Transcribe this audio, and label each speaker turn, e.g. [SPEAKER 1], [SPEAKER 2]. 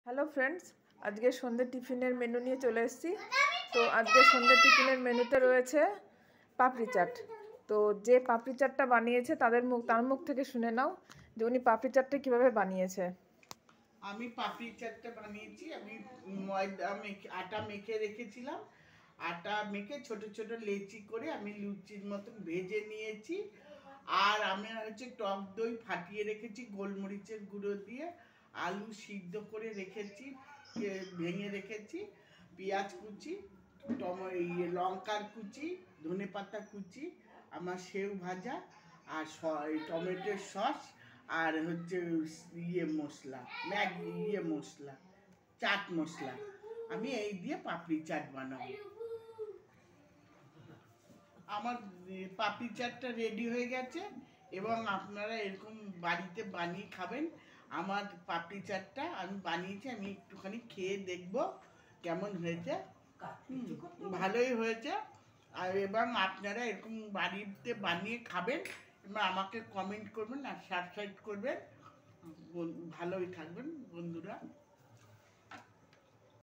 [SPEAKER 1] Hello friends, আজকে সন্ধ্যে টিফিনের মেনু নিয়ে চলে এসেছি। তো আজকে সন্ধ্যে টিফিনের মেনুতে রয়েছে পাপড়ি চাট। তো যে পাপড়ি চাটটা বানিয়েছে তার মুখ থেকে শুনে নাও যে উনি পাপড়ি চাটটা কীভাবে বানিয়েছে।
[SPEAKER 2] আমি পাপড়ি চাটটা বানিয়েছি। আমি আটা মেখে রেখেছিলাম। আটা মেখে ছোট ছোট লেচি করে আমি লুচির মতন ভেজে নিয়েছি। আর আমি টক দই ফাটিয়ে রেখেছি গোলমরিচের গুঁড়ো দিয়ে। আলু সিদ্ধ করে রেখেছি, ভেঙে রেখেছি। পেঁয়াজ কুচি, লঙ্কার কুচি, ধনেপাতা কুচি, আমার সেউ ভাজা, আর টমেটোর সস, আর মশলা, মশলা, চাট মশলা। আমি এই দিয়ে পাপড়ি চাট বানাবো। আমার পাপড়ি চাটটা রেডি হয়ে গেছে এবং আপনারা এরকম বাড়িতে বানিয়ে খাবেন। আমার পাপড়ি চাটটা আমি বানিয়েছি, আমি একটুখানি খেয়ে দেখব কেমন হয়েছে। ভালোই হয়েছে। আর এবং আপনারা এরকম বাড়িতে বানিয়ে খাবেন এবং আমাকে কমেন্ট করবেন আর সাবস্ক্রাইব করবেন। ভালোই থাকবেন বন্ধুরা।